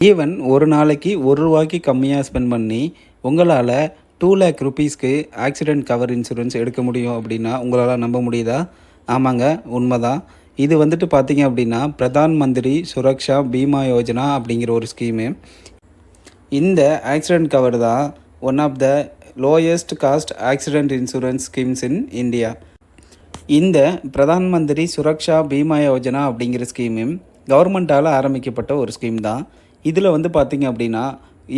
Even ஒரு நாளைக்கு ரூ. 1 கம்மியாக ஸ்பெண்ட் பண்ணி உங்களால் 2,00,000 ரூபீஸ்க்கு ஆக்சிடென்ட் கவர் இன்சூரன்ஸ் எடுக்க முடியும் அப்படின்னா உங்களால் நம்ப முடியுதா? ஆமாங்க, உண்மைதான். இது வந்துட்டு பார்த்தீங்க அப்படின்னா பிரதான் மந்திரி சுரக்ஷா பீமா யோஜனா அப்படிங்கிற ஒரு ஸ்கீமு. இந்த ஆக்சிடென்ட் கவர் தான் one of the lowest cost accident insurance schemes in India. இந்த பிரதான் மந்திரி சுரக்ஷா பீமா யோஜனா அப்படிங்கிற ஸ்கீமு கவர்மெண்ட்டால் ஆரம்பிக்கப்பட்ட ஒரு ஸ்கீம் தான். இதில் வந்து பார்த்திங்க அப்படின்னா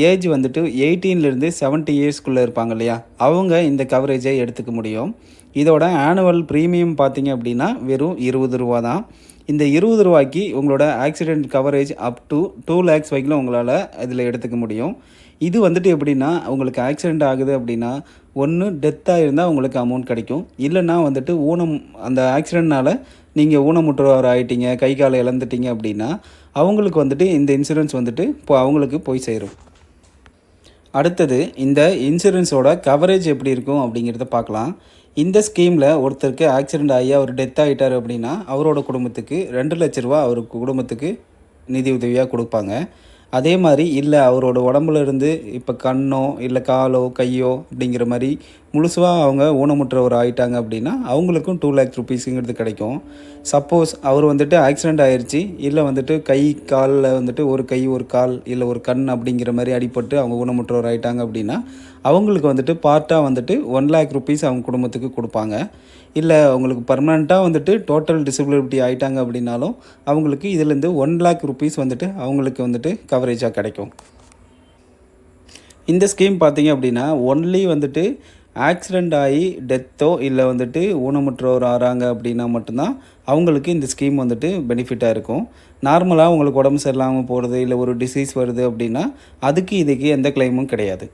ஏஜ் வந்துட்டு 18லேருந்து 70 இயர்ஸ்க்குள்ளே இருப்பாங்க இல்லையா, அவங்க இந்த கவரேஜை எடுத்துக்க முடியும். இதோட ஆனுவல் ப்ரீமியம் பார்த்திங்க அப்படின்னா வெறும் ரூ. 20 தான். இந்த ரூ. 20க்கு உங்களோட accident coverage up to 2 lakhs வரைக்கும் உங்களால் இதில் எடுத்துக்க முடியும். இது வந்துட்டு எப்படின்னா, உங்களுக்கு ஆக்சிடெண்ட் ஆகுது அப்படின்னா ஒன்று டெத்தாக இருந்தால் உங்களுக்கு அமௌண்ட் கிடைக்கும். இல்லைன்னா வந்துட்டு அந்த ஆக்சிடெண்ட்னால் நீங்கள் ஊனமுற்றவர் ஆகிட்டீங்க, கை காலை இழந்துட்டீங்க அப்படின்னா அவங்களுக்கு வந்துட்டு இந்த இன்சூரன்ஸ் வந்துட்டு இப்போ அவங்களுக்கு போய் சேரும். அடுத்தது இந்த இன்சூரன்ஸோட கவரேஜ் எப்படி இருக்கும் அப்படிங்கிறத பார்க்கலாம். இந்த ஸ்கீமில் ஒருத்தருக்கு ஆக்சிடெண்ட் ஆகி அவர் டெத் ஆகிட்டார் அப்படின்னா அவரோட குடும்பத்துக்கு 2,00,000 அவருக்கு குடும்பத்துக்கு நிதி உதவியாக கொடுப்பாங்க. அதே மாதிரி இல்லை அவரோட உடம்புல இருந்து இப்போ கண்ணோ இல்லை காலோ கையோ அப்படிங்கிற மாதிரி முழுசாக அவங்க ஊனமுற்றவர் ஆகிட்டாங்க அப்படின்னா அவங்களுக்கும் 2,00,000 ரூபீஸுங்கிறது கிடைக்கும். சப்போஸ் அவர் வந்துட்டு ஆக்சிடெண்ட் ஆயிடுச்சு, இல்லை வந்துட்டு கை காலில் வந்துட்டு ஒரு கை ஒரு கால் இல்லை ஒரு கண் அப்படிங்கிற மாதிரி அடிபட்டு அவங்க ஊனமுற்றவர் ஆகிட்டாங்க அப்படின்னா அவங்களுக்கு வந்துட்டு பார்ட்டாக வந்துட்டு 1,00,000 ரூபீஸ் அவங்க குடும்பத்துக்கு கொடுப்பாங்க. இல்லை அவங்களுக்கு பர்மனெண்ட்டாக வந்துட்டு டோட்டல் டிசபிலிட்டி ஆகிட்டாங்க அப்படின்னாலும் அவங்களுக்கு இதிலேருந்து 1,00,000 ரூபீஸ் வந்துட்டு அவங்களுக்கு வந்துட்டு கவரேஜாக கிடைக்கும். இந்த ஸ்கீம் பார்த்திங்க அப்படின்னா ஒன்லி வந்துட்டு ஆக்சிடெண்ட் ஆகி டெத்தோ இல்லை வந்துட்டு ஊனமுற்றோர் ஆகிறாங்க அப்படின்னா மட்டும்தான் அவங்களுக்கு இந்த ஸ்கீம் வந்துட்டு பெனிஃபிட்டாக இருக்கும். நார்மலாக உங்களுக்கு உடம்பு சரியில்லாமல் போகிறது இல்லை ஒரு டிசீஸ் வருது அப்படின்னா அதுக்கு இதுக்கு எந்த கிளைமும் கிடையாது.